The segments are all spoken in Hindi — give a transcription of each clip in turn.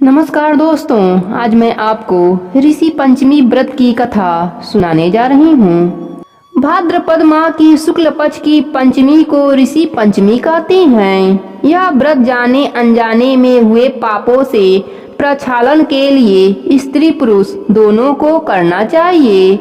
नमस्कार दोस्तों, आज मैं आपको ऋषि पंचमी व्रत की कथा सुनाने जा रही हूँ। भाद्रपद माह की शुक्ल पक्ष की पंचमी को ऋषि पंचमी कहते हैं। यह व्रत जाने अनजाने में हुए पापों से प्रक्षालन के लिए स्त्री पुरुष दोनों को करना चाहिए।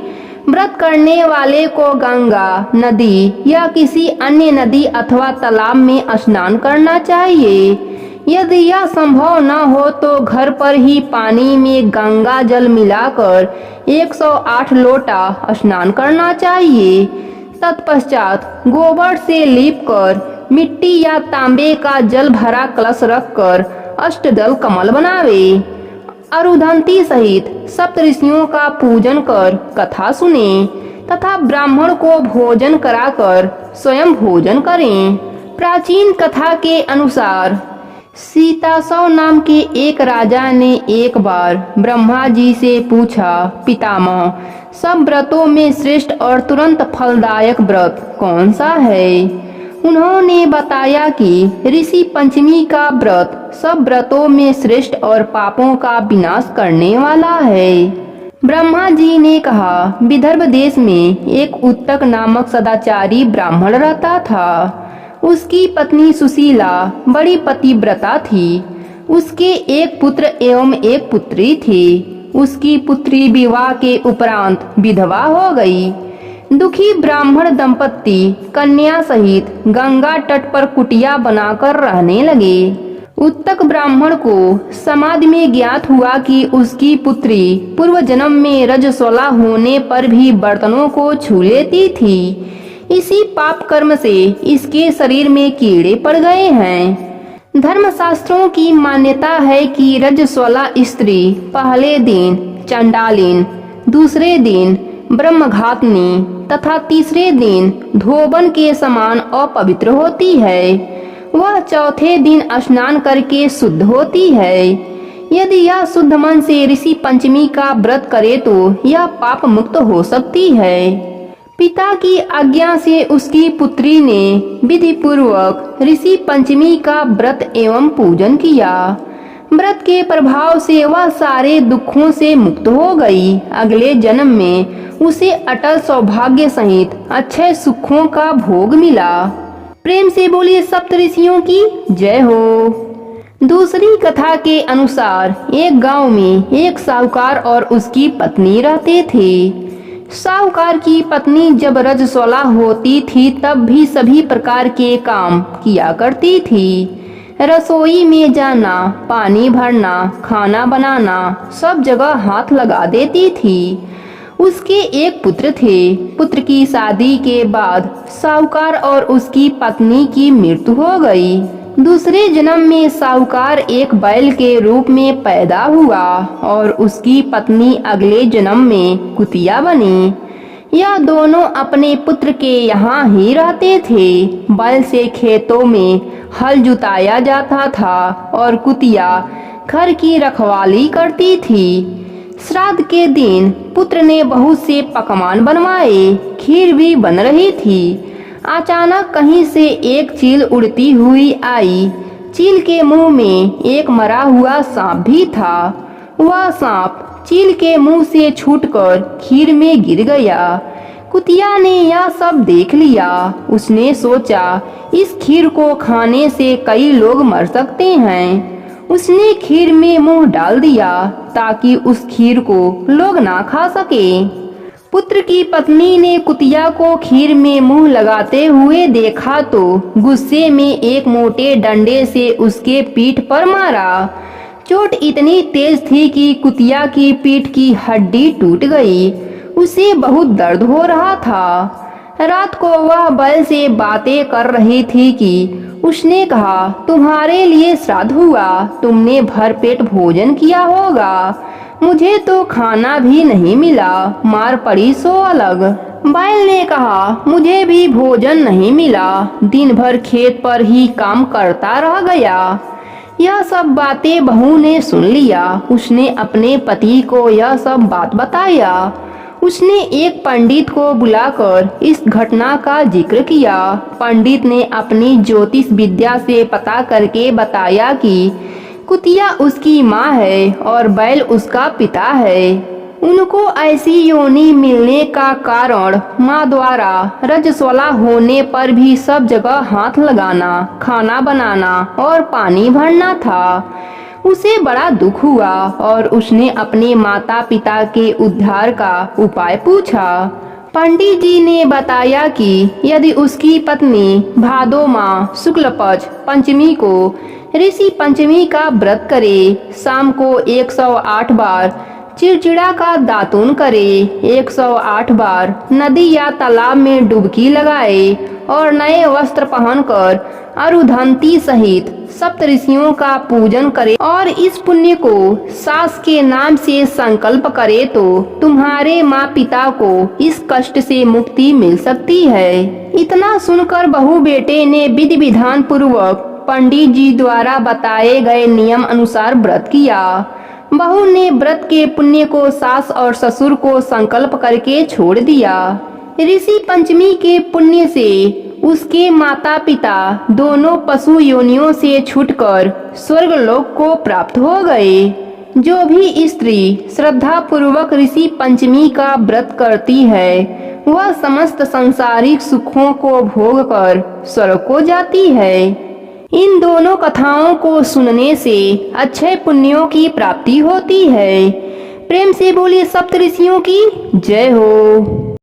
व्रत करने वाले को गंगा नदी या किसी अन्य नदी अथवा तालाब में स्नान करना चाहिए। यदि यह संभव न हो तो घर पर ही पानी में गंगा जल मिलाकर 108 लोटा स्नान करना चाहिए। तत्पश्चात गोबर से लीपकर मिट्टी या तांबे का जल भरा कलश रखकर अष्टदल कमल बनावे। अरुधंती सहित सप्तऋषियों का पूजन कर कथा सुने तथा ब्राह्मण को भोजन कराकर स्वयं भोजन करें। प्राचीन कथा के अनुसार सीतासव नाम के एक राजा ने एक बार ब्रह्मा जी से पूछा, पितामह, सब व्रतों में श्रेष्ठ और तुरंत फलदायक व्रत कौन सा है? उन्होंने बताया कि ऋषि पंचमी का व्रत सब व्रतों में श्रेष्ठ और पापों का विनाश करने वाला है। ब्रह्मा जी ने कहा, विदर्भ देश में एक उत्तक नामक सदाचारी ब्राह्मण रहता था। उसकी पत्नी सुशीला बड़ी पतिव्रता थी। उसके एक पुत्र एवं एक पुत्री थी। उसकी पुत्री विवाह के उपरांत विधवा हो गई। दुखी ब्राह्मण दंपत्ति कन्या सहित गंगा तट पर कुटिया बनाकर रहने लगे। उत्तक ब्राह्मण को समाज में ज्ञात हुआ कि उसकी पुत्री पूर्व जन्म में रजस्वला होने पर भी बर्तनों को छू लेती थी। इसी पाप कर्म से इसके शरीर में कीड़े पड़ गए हैं। धर्मशास्त्रों की मान्यता है कि रजस्वला स्त्री पहले दिन चंडालिन, दूसरे दिन ब्रह्मघातनी तथा तीसरे दिन धोबन के समान अपवित्र होती है। वह चौथे दिन स्नान करके शुद्ध होती है। यदि यह शुद्ध मन से ऋषि पंचमी का व्रत करे तो यह पाप मुक्त हो सकती है। पिता की आज्ञा से उसकी पुत्री ने विधि पूर्वक ऋषि पंचमी का व्रत एवं पूजन किया। व्रत के प्रभाव से वह सारे दुखों से मुक्त हो गई। अगले जन्म में उसे अटल सौभाग्य सहित अच्छे सुखों का भोग मिला। प्रेम से बोलिए सप्तऋषियों की जय हो। दूसरी कथा के अनुसार एक गांव में एक साहूकार और उसकी पत्नी रहते थे। साहूकार की पत्नी जब रजस्वला होती थी तब भी सभी प्रकार के काम किया करती थी। रसोई में जाना, पानी भरना, खाना बनाना, सब जगह हाथ लगा देती थी। उसके एक पुत्र थे। पुत्र की शादी के बाद साहूकार और उसकी पत्नी की मृत्यु हो गई। दूसरे जन्म में साहूकार एक बैल के रूप में पैदा हुआ और उसकी पत्नी अगले जन्म में कुतिया बनी। यह दोनों अपने पुत्र के यहाँ ही रहते थे। बैल से खेतों में हल जुताया जाता था और कुतिया घर की रखवाली करती थी। श्राद्ध के दिन पुत्र ने बहुत से पकवान बनवाए। खीर भी बन रही थी। अचानक कहीं से एक चील उड़ती हुई आई। चील के मुंह में एक मरा हुआ सांप भी था। वह सांप चील के मुंह से छूटकर खीर में गिर गया। कुतिया ने यह सब देख लिया। उसने सोचा, इस खीर को खाने से कई लोग मर सकते हैं। उसने खीर में मुंह डाल दिया ताकि उस खीर को लोग ना खा सके। पुत्र की पत्नी ने कुतिया को खीर में मुंह लगाते हुए देखा तो गुस्से में एक मोटे डंडे से उसके पीठ पर मारा। चोट इतनी तेज थी कि कुतिया की पीठ की हड्डी टूट गई। उसे बहुत दर्द हो रहा था। रात को वह बैल से बातें कर रही थी कि उसने कहा, तुम्हारे लिए श्राद्ध हुआ, तुमने भरपेट भोजन किया होगा। मुझे तो खाना भी नहीं मिला, मार पड़ी सो अलग। बैल ने कहा, मुझे भी भोजन नहीं मिला, दिन भर खेत पर ही काम करता रह गया। यह सब बातें बहू ने सुन लिया। उसने अपने पति को यह सब बात बताया। उसने एक पंडित को बुलाकर इस घटना का जिक्र किया। पंडित ने अपनी ज्योतिष विद्या से पता करके बताया कि कुतिया उसकी माँ है और बैल उसका पिता है। उनको ऐसी योनि मिलने का कारण माँ द्वारा रजस्वला होने पर भी सब जगह हाथ लगाना, खाना बनाना और पानी भरना था। उसे बड़ा दुख हुआ और उसने अपने माता पिता के उद्धार का उपाय पूछा। पंडित जी ने बताया कि यदि उसकी पत्नी भादो माह शुक्ल पक्ष पंचमी को ऋषि पंचमी का व्रत करे, शाम को 108 बार चिड़चिड़ा का दातून करे, 108 बार नदी या तालाब में डुबकी लगाए और नए वस्त्र पहनकर अरुधंती सहित सप्तऋषियों का पूजन करे और इस पुण्य को सास के नाम से संकल्प करे तो तुम्हारे माँ पिता को इस कष्ट से मुक्ति मिल सकती है। इतना सुनकर बहू बेटे ने विधि विधान पूर्वक पंडित जी द्वारा बताए गए नियम अनुसार व्रत किया। बहू ने व्रत के पुण्य को सास और ससुर को संकल्प करके छोड़ दिया। ऋषि पंचमी के पुण्य से उसके माता पिता दोनों पशु योनियों से छूटकर स्वर्ग लोक को प्राप्त हो गए। जो भी स्त्री श्रद्धा पूर्वक ऋषि पंचमी का व्रत करती है वह समस्त सांसारिक सुखों को भोग कर स्वर्ग को जाती है। इन दोनों कथाओं को सुनने से अच्छे पुण्यों की प्राप्ति होती है। प्रेम से बोलिए सप्तऋषियों की जय हो।